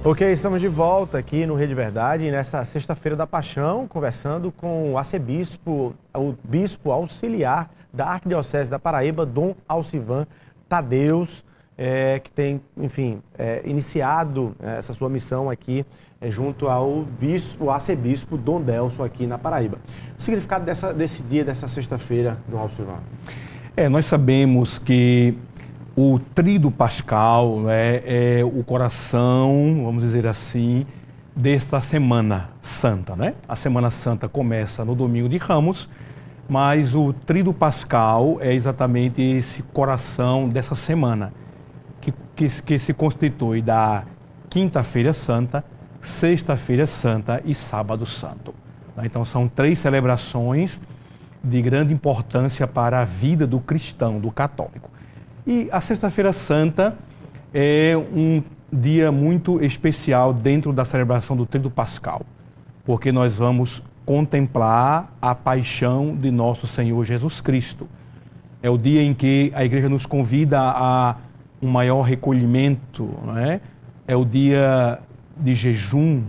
Ok, estamos de volta aqui no Rede Verdade, nessa sexta-feira da Paixão, conversando com o arcebispo, o bispo auxiliar da Arquidiocese da Paraíba, Dom Alcivan Tadeus, que tem, enfim, iniciado essa sua missão aqui junto ao bispo, o arcebispo Dom Delso aqui na Paraíba. O significado desse dia, dessa sexta-feira, Dom Alcivan? Nós sabemos que o Tríduo Pascal é o coração, vamos dizer assim, desta Semana Santa, né? A Semana Santa começa no Domingo de Ramos, mas o Tríduo Pascal é exatamente esse coração dessa semana, que se constitui da Quinta-feira Santa, Sexta-feira Santa e Sábado Santo. Então são 3 celebrações de grande importância para a vida do cristão, do católico. E a Sexta-feira Santa é um dia muito especial dentro da celebração do Tríduo Pascal, porque nós vamos contemplar a paixão de nosso Senhor Jesus Cristo. É o dia em que a Igreja nos convida a um maior recolhimento, não é? É o dia de jejum,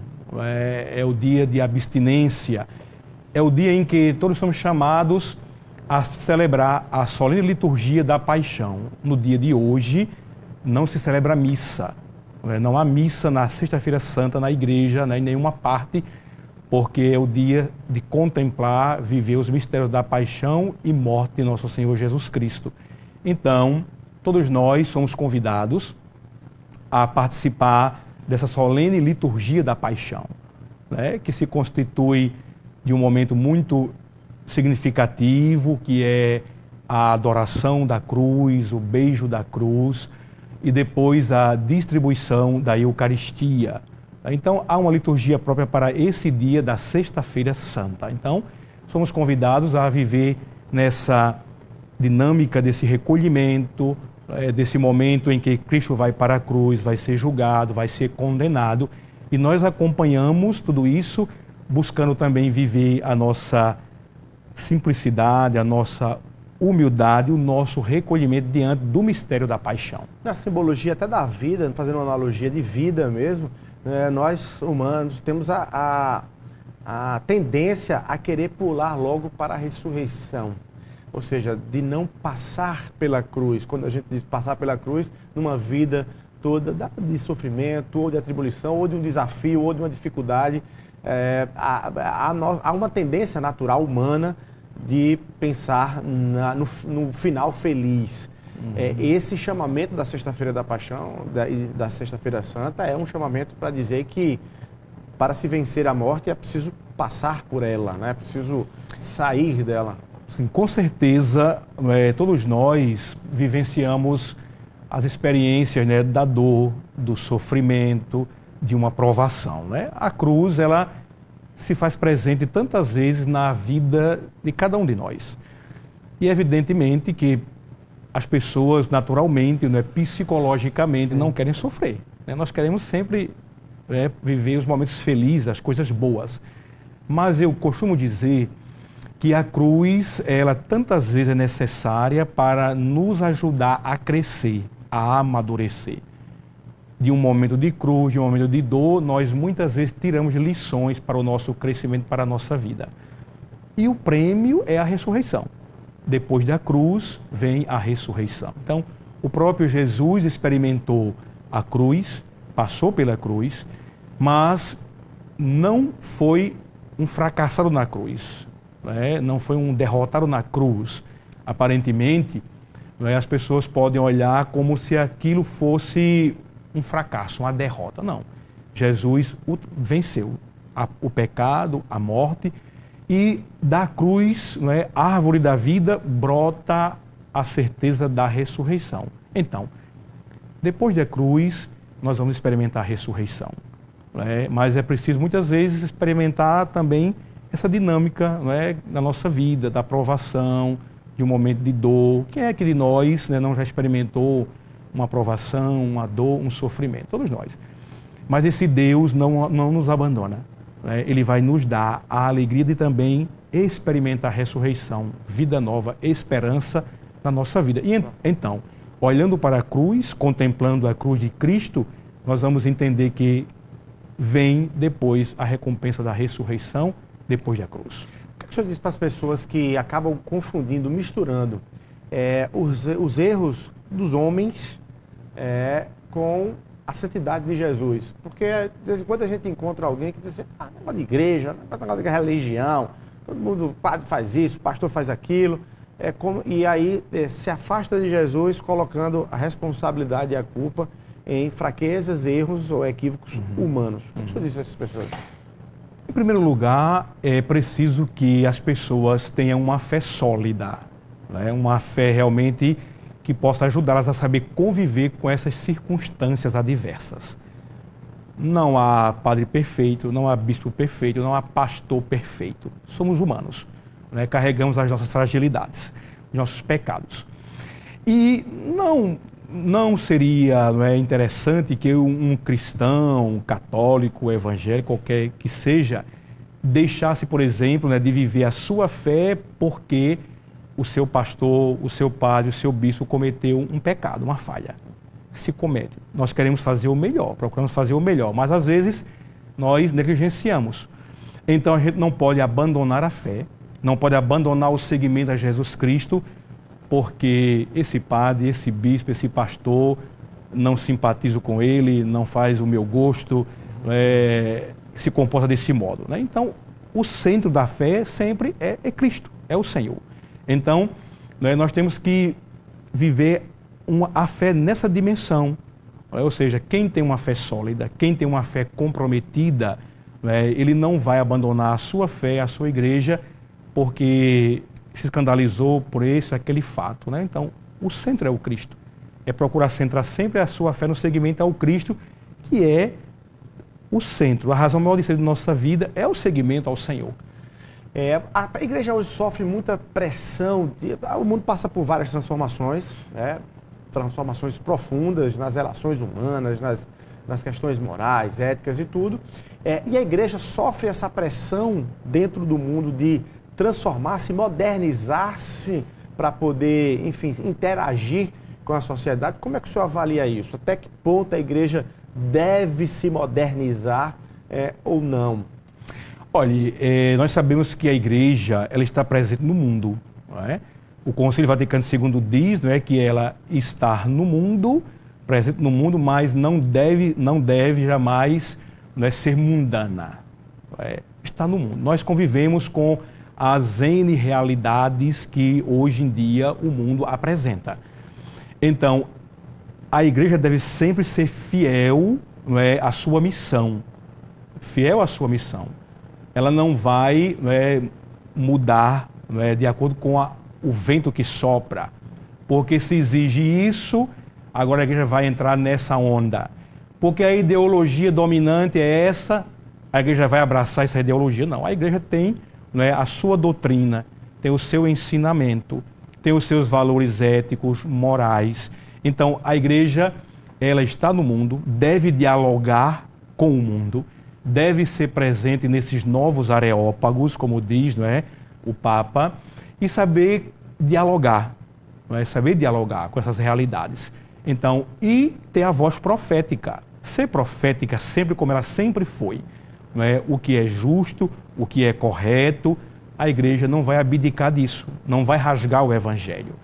é o dia de abstinência, é o dia em que todos somos chamados a celebrar a solene liturgia da paixão. No dia de hoje, não se celebra missa. Não há missa na Sexta-feira Santa na igreja, em nenhuma parte, porque é o dia de contemplar, viver os mistérios da paixão e morte de nosso Senhor Jesus Cristo. Então, todos nós somos convidados a participar dessa solene liturgia da paixão, que se constitui de um momento muito significativo, que é a adoração da cruz, o beijo da cruz e depois a distribuição da Eucaristia. Então há uma liturgia própria para esse dia da Sexta-feira Santa. Então somos convidados a viver nessa dinâmica desse recolhimento, desse momento em que Cristo vai para a cruz, vai ser julgado, vai ser condenado, e nós acompanhamos tudo isso buscando também viver a nossa simplicidade, a nossa humildade, o nosso recolhimento diante do mistério da paixão. Na simbologia até da vida, fazendo uma analogia de vida mesmo, nós humanos temos a tendência a querer pular logo para a ressurreição. Ou seja, de não passar pela cruz. Quando a gente diz passar pela cruz, numa vida toda de sofrimento, ou de atribulação, ou de um desafio, ou de uma dificuldade, há uma tendência natural humana de pensar no final feliz. Esse chamamento da Sexta-feira da Paixão, da Sexta-feira Santa, é um chamamento para dizer que para se vencer a morte é preciso passar por ela, é preciso sair dela. Sim, com certeza, todos nós vivenciamos as experiências da dor, do sofrimento, de uma provação. A cruz, ela se faz presente tantas vezes na vida de cada um de nós. E evidentemente que as pessoas naturalmente, psicologicamente, não querem sofrer. Nós queremos sempre viver os momentos felizes, as coisas boas. Mas eu costumo dizer que a cruz, ela tantas vezes é necessária para nos ajudar a crescer, a amadurecer. De um momento de cruz, de um momento de dor, nós muitas vezes tiramos lições para o nosso crescimento, para a nossa vida. E o prêmio é a ressurreição. Depois da cruz vem a ressurreição. Então, o próprio Jesus experimentou a cruz, passou pela cruz, mas não foi um fracassado na cruz, não foi um derrotado na cruz. Aparentemente, as pessoas podem olhar como se aquilo fosse um fracasso, uma derrota. Não. Jesus venceu o pecado, a morte, e da cruz, árvore da vida, brota a certeza da ressurreição. Então, depois da cruz, nós vamos experimentar a ressurreição. Mas é preciso muitas vezes experimentar também essa dinâmica na nossa vida, da provação, de um momento de dor. Quem é que de nós não já experimentou uma provação, uma dor, um sofrimento? Todos nós. Mas esse Deus não nos abandona. Ele vai nos dar a alegria de também experimentar a ressurreição, vida nova, esperança na nossa vida. E então, olhando para a cruz, contemplando a cruz de Cristo, nós vamos entender que vem depois a recompensa da ressurreição, depois da cruz. O que o senhor diz para as pessoas que acabam confundindo, misturando os erros dos homens com a santidade de Jesus? Porque de vez em quando a gente encontra alguém que diz assim, negócio de igreja, negócio de religião, todo mundo, padre faz isso, pastor faz aquilo, e aí se afasta de Jesus, colocando a responsabilidade e a culpa em fraquezas, erros ou equívocos humanos. O que o senhor diz a essas pessoas? Em primeiro lugar, é preciso que as pessoas tenham uma fé sólida, né? Uma fé realmente que possa ajudá-las a saber conviver com essas circunstâncias adversas. Não há padre perfeito, não há bispo perfeito, não há pastor perfeito. Somos humanos, né? Carregamos as nossas fragilidades, os nossos pecados. E não seria interessante que um cristão, um católico, evangélico, qualquer que seja, deixasse, por exemplo, de viver a sua fé porque o seu pastor, o seu padre, o seu bispo cometeu um pecado, uma falha. Se comete. Nós queremos fazer o melhor, procuramos fazer o melhor, mas às vezes nós negligenciamos. Então a gente não pode abandonar a fé, não pode abandonar o seguimento a Jesus Cristo, porque esse padre, esse bispo, esse pastor, não simpatizo com ele, não faz o meu gosto, se comporta desse modo, né? Então, o centro da fé sempre é Cristo, é o Senhor. Então, nós temos que viver a fé nessa dimensão, ou seja, quem tem uma fé sólida, quem tem uma fé comprometida, ele não vai abandonar a sua fé, a sua igreja, porque se escandalizou por esse, aquele fato, né? Então, o centro é o Cristo. É procurar centrar sempre a sua fé no seguimento ao Cristo, que é o centro. A razão maior de ser de nossa vida é o seguimento ao Senhor. A igreja hoje sofre muita pressão. O mundo passa por várias transformações, transformações profundas nas relações humanas, nas questões morais, éticas e tudo. E a igreja sofre essa pressão dentro do mundo de transformar-se, modernizar-se para poder, enfim, interagir com a sociedade. Como é que o senhor avalia isso? Até que ponto a igreja deve se modernizar ou não? Olha, nós sabemos que a igreja ela está presente no mundo, não é? O Concílio Vaticano II diz, não é, que ela está no mundo, presente no mundo, mas não deve jamais, não é, ser mundana. Está no mundo. Nós convivemos com as N realidades que hoje em dia o mundo apresenta. Então, a igreja deve sempre ser fiel, não é, à sua missão. Fiel à sua missão. Ela não vai, não é, mudar, não é, de acordo com o vento que sopra. Porque se exige isso, agora a igreja vai entrar nessa onda. Porque a ideologia dominante é essa, a igreja vai abraçar essa ideologia. Não, a igreja tem, não é, a sua doutrina, tem o seu ensinamento, tem os seus valores éticos, morais. Então, a igreja, ela está no mundo, deve dialogar com o mundo, deve ser presente nesses novos areópagos, como diz, não é, o Papa, e saber dialogar, não é, saber dialogar com essas realidades. Então, e ter a voz profética, ser profética sempre como ela sempre foi. Não é? O que é justo, o que é correto, a igreja não vai abdicar disso, não vai rasgar o evangelho.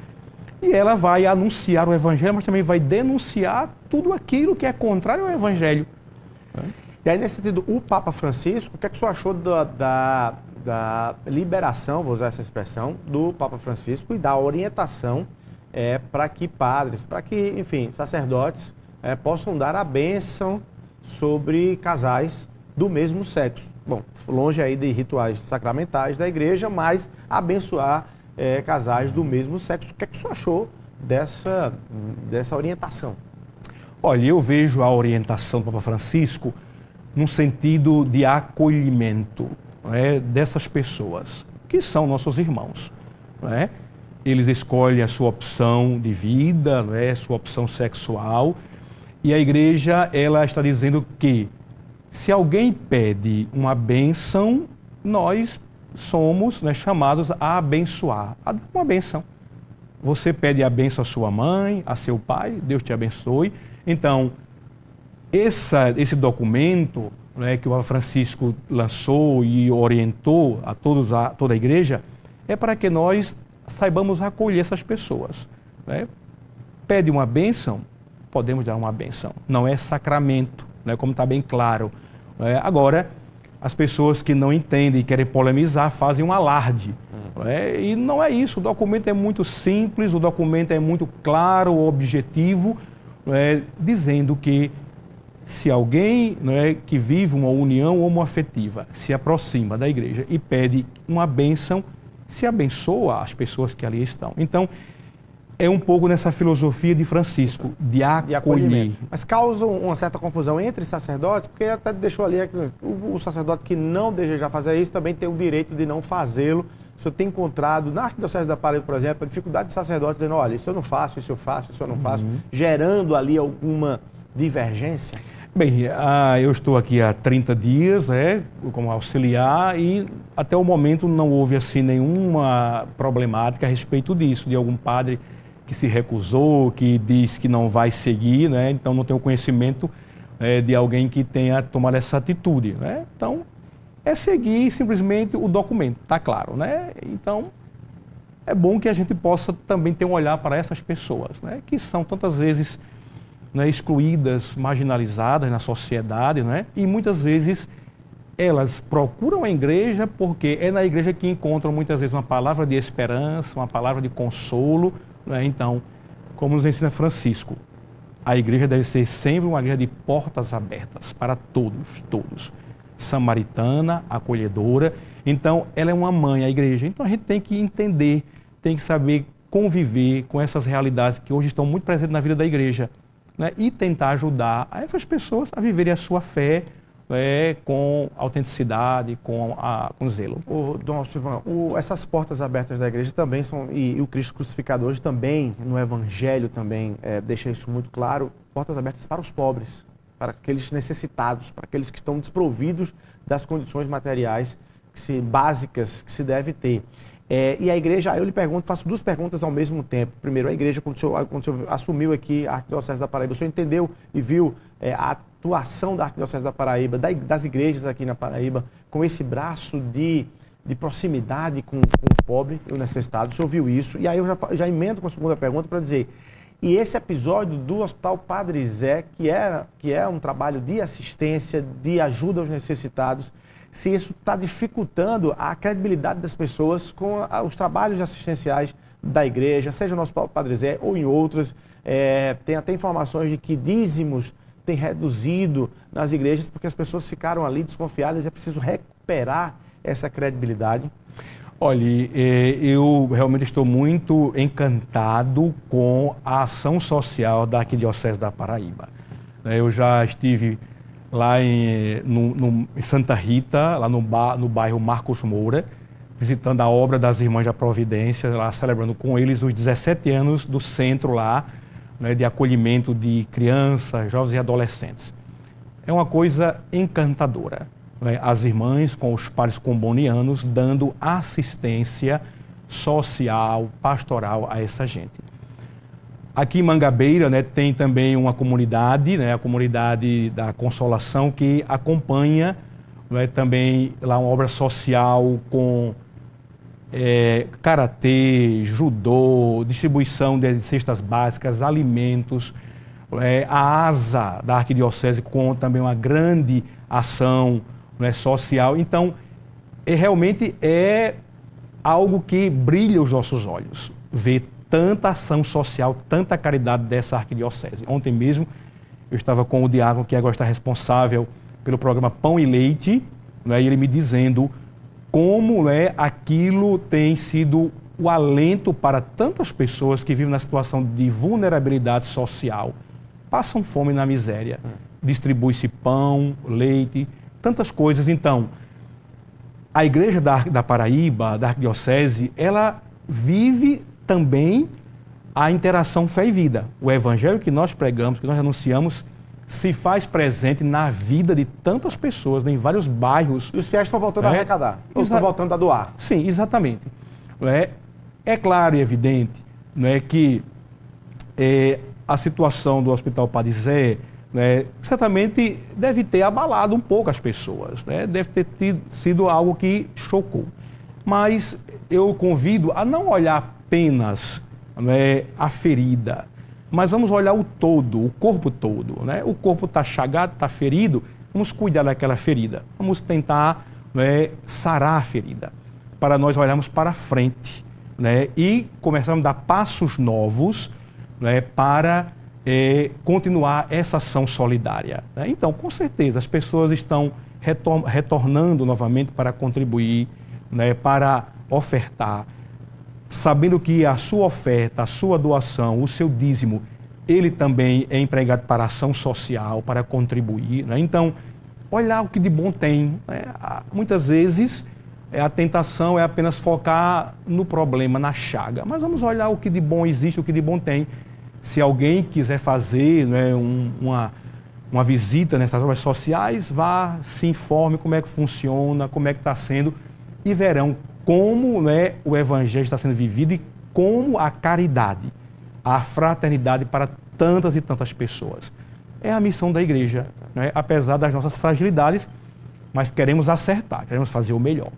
E ela vai anunciar o evangelho, mas também vai denunciar tudo aquilo que é contrário ao evangelho. E aí, nesse sentido, o Papa Francisco, o que é que o senhor achou da liberação, vou usar essa expressão, do Papa Francisco e da orientação para que padres, para que, enfim, sacerdotes possam dar a bênção sobre casais do mesmo sexo? Bom, longe aí de rituais sacramentais da igreja, mas abençoar casais do mesmo sexo. O que é que o senhor achou dessa orientação? Olha, eu vejo a orientação do Papa Francisco num sentido de acolhimento, não é, dessas pessoas, que são nossos irmãos. Não é? Eles escolhem a sua opção de vida, não é, sua opção sexual, e a igreja ela está dizendo que se alguém pede uma bênção, nós somos, né, chamados a abençoar, a dar uma bênção. Você pede a bênção à sua mãe, a seu pai, Deus te abençoe. Então, esse documento, né, que o Papa Francisco lançou e orientou a toda a igreja, é para que nós saibamos acolher essas pessoas. Né? Pede uma bênção, podemos dar uma bênção. Não é sacramento, né, como está bem claro. Agora, as pessoas que não entendem e querem polemizar fazem um alarde. E não é isso. O documento é muito simples, o documento é muito claro, objetivo, dizendo que se alguém que vive uma união homoafetiva se aproxima da igreja e pede uma bênção, se abençoa as pessoas que ali estão. Então, é um pouco nessa filosofia de Francisco, de acolher. Mas causa uma certa confusão entre sacerdotes, porque até deixou ali o sacerdote que não desejar fazer isso também tem o direito de não fazê-lo. O senhor tem encontrado, na Arquidiocese da Paraíba, por exemplo, a dificuldade de sacerdotes dizendo, olha, isso eu não faço, isso eu faço, isso eu não faço, gerando ali alguma divergência? Bem, eu estou aqui há 30 dias, como auxiliar, e até o momento não houve assim nenhuma problemática a respeito disso, de algum padre que se recusou, que diz que não vai seguir, então não tenho conhecimento de alguém que tenha tomado essa atitude. Então, é seguir simplesmente o documento, está claro. Então, é bom que a gente possa também ter um olhar para essas pessoas, que são tantas vezes excluídas, marginalizadas na sociedade, e muitas vezes elas procuram a igreja porque é na igreja que encontram muitas vezes uma palavra de esperança, uma palavra de consolo. Então, como nos ensina Francisco, a igreja deve ser sempre uma igreja de portas abertas para todos. Samaritana, acolhedora. Então, ela é uma mãe, a igreja. Então, a gente tem que entender, tem que saber conviver com essas realidades que hoje estão muito presentes na vida da igreja. E tentar ajudar essas pessoas a viverem a sua fé com autenticidade, com zelo. Dom Alcivan, essas portas abertas da igreja também são, e o Cristo crucificado hoje também, no Evangelho também deixa isso muito claro, portas abertas para os pobres, para aqueles necessitados, para aqueles que estão desprovidos das condições materiais básicas que se deve ter. E a igreja, eu lhe pergunto, faço duas perguntas ao mesmo tempo. Primeiro, a igreja, quando o senhor assumiu aqui a Arquidiocese da Paraíba, o senhor entendeu e viu a atuação da Arquidiocese da Paraíba, das igrejas aqui na Paraíba, com esse braço de proximidade com o pobre e o necessitado, o senhor viu isso? E aí eu já emendo com a segunda pergunta para dizer, e esse episódio do Hospital Padre Zé, que é um trabalho de assistência, de ajuda aos necessitados, se isso está dificultando a credibilidade das pessoas com os trabalhos assistenciais da igreja, seja no Hospital Padre Zé ou em outras. Tem até informações de que dízimos têm reduzido nas igrejas porque as pessoas ficaram ali desconfiadas e é preciso recuperar essa credibilidade. Olha, eu realmente estou muito encantado com a ação social da Arquidiocese da Paraíba. Eu já estive lá em Santa Rita, lá no bairro Marcos Moura, visitando a obra das Irmãs da Providência, lá celebrando com eles os 17 anos do centro lá, de acolhimento de crianças, jovens e adolescentes. É uma coisa encantadora. As irmãs com os pares combonianos dando assistência social, pastoral a essa gente. Aqui em Mangabeira, tem também uma comunidade, a comunidade da Consolação, que acompanha também lá uma obra social com karatê, judô, distribuição de cestas básicas, alimentos. A ASA da Arquidiocese com também uma grande ação social. Então, realmente é algo que brilha os nossos olhos, ver tanta ação social, tanta caridade dessa arquidiocese. Ontem mesmo eu estava com o diácono que agora está responsável pelo programa Pão e Leite, e ele me dizendo como aquilo tem sido o alento para tantas pessoas que vivem na situação de vulnerabilidade social, passam fome na miséria, distribui-se pão, leite, tantas coisas. Então, a igreja da Paraíba, da arquidiocese, ela vive também a interação fé e vida. O evangelho que nós pregamos, que nós anunciamos, se faz presente na vida de tantas pessoas, em vários bairros. E os fiéis estão voltando a arrecadar, estão voltando a doar. Sim, exatamente. É claro e evidente que a situação do Hospital Padre Zé né, certamente deve ter abalado um pouco as pessoas, né? Deve ter sido algo que chocou. Mas eu convido a não olhar apenas, né, a ferida, mas vamos olhar o todo, o corpo todo, né? O corpo está chagado, está ferido, vamos cuidar daquela ferida, vamos tentar, né, sarar a ferida, para nós olharmos para frente, né, e começarmos a dar passos novos, né, para continuar essa ação solidária, né? Então, com certeza, as pessoas estão retornando novamente para contribuir, né, para ofertar, sabendo que a sua oferta, a sua doação, o seu dízimo, ele também é empregado para ação social, para contribuir, né? Então, olhar o que de bom tem, né? Muitas vezes a tentação é apenas focar no problema, na chaga, mas vamos olhar o que de bom existe, o que de bom tem. Se alguém quiser fazer, né, uma visita nessas obras sociais, vá, se informe como é que funciona, como é que está sendo, e verão como, né, o Evangelho está sendo vivido e como a caridade, a fraternidade para tantas e tantas pessoas. É a missão da igreja, né? Apesar das nossas fragilidades, mas queremos acertar, queremos fazer o melhor.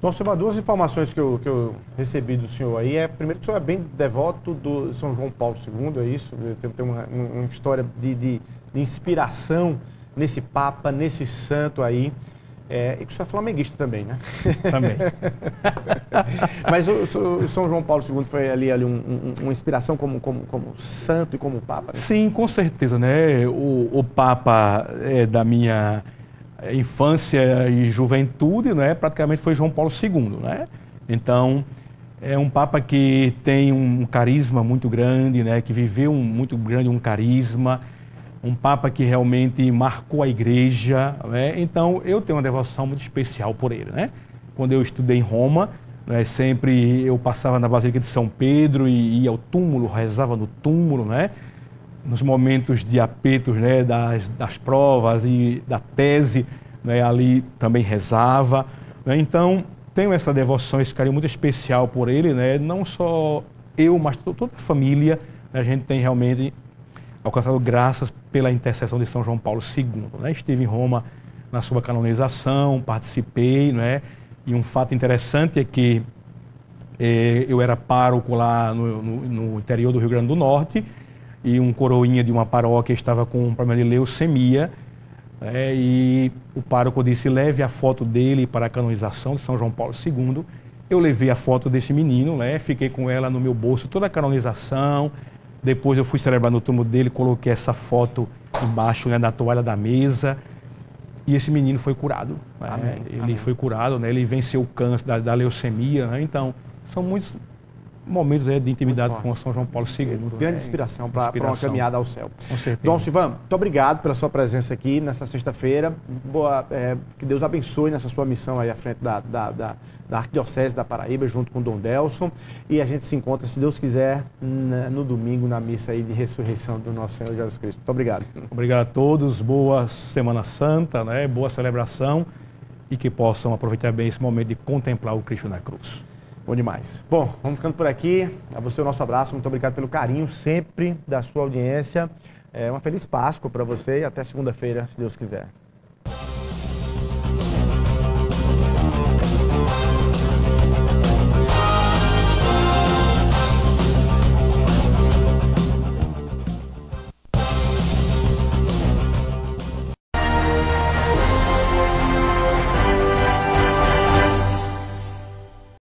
Nossa, duas informações que eu recebi do senhor aí. Primeiro, que o senhor é bem devoto do São João Paulo II, é isso? Tem uma história de inspiração nesse Papa, nesse santo aí. E que o senhor é flamenguista também, né? Também. Mas o São João Paulo II foi ali uma inspiração como santo e como Papa? Né? Sim, com certeza, né? O Papa da minha infância e juventude, né, praticamente foi João Paulo II, né? Então, é um Papa que tem um carisma muito grande, né, que viveu muito grande um carisma, um Papa que realmente marcou a igreja, né? Então, eu tenho uma devoção muito especial por ele, né? Quando eu estudei em Roma, né, sempre eu passava na Basílica de São Pedro e ia ao túmulo, rezava no túmulo, né? Nos momentos de apetos, né, das provas e da tese, né, ali também rezava, né? Então, tenho essa devoção, esse carinho muito especial por ele, né? Não só eu, mas toda a família, né? A gente tem realmente alcançado graças pela intercessão de São João Paulo II, né? Estive em Roma na sua canonização, participei, né? E um fato interessante é que eu era pároco lá no interior do Rio Grande do Norte, e um coroinha de uma paróquia estava com um problema de leucemia, e o pároco disse: leve a foto dele para a canonização de São João Paulo II. Eu levei a foto desse menino, né, fiquei com ela no meu bolso toda a canonização. Depois eu fui celebrar no túmulo dele, coloquei essa foto embaixo, né, da toalha da mesa, e esse menino foi curado, né? Amém. Ele Amém. foi curado, né? Ele venceu o câncer da leucemia, né? Então, são muitos momentos de intimidade com São João Paulo II. Grande inspiração para uma caminhada ao céu. Com certeza. Dom Silvan, muito obrigado pela sua presença aqui nessa sexta-feira. Que Deus abençoe nessa sua missão aí à frente da Arquidiocese da Paraíba, junto com o Dom Delson. E a gente se encontra, se Deus quiser, no domingo, na missa aí de ressurreição do nosso Senhor Jesus Cristo. Muito obrigado. Obrigado a todos. Boa Semana Santa, né? Boa celebração, e que possam aproveitar bem esse momento de contemplar o Cristo na cruz. Bom demais. Bom, vamos ficando por aqui. A você o nosso abraço. Muito obrigado pelo carinho sempre da sua audiência. Uma feliz Páscoa para você e até segunda-feira, se Deus quiser.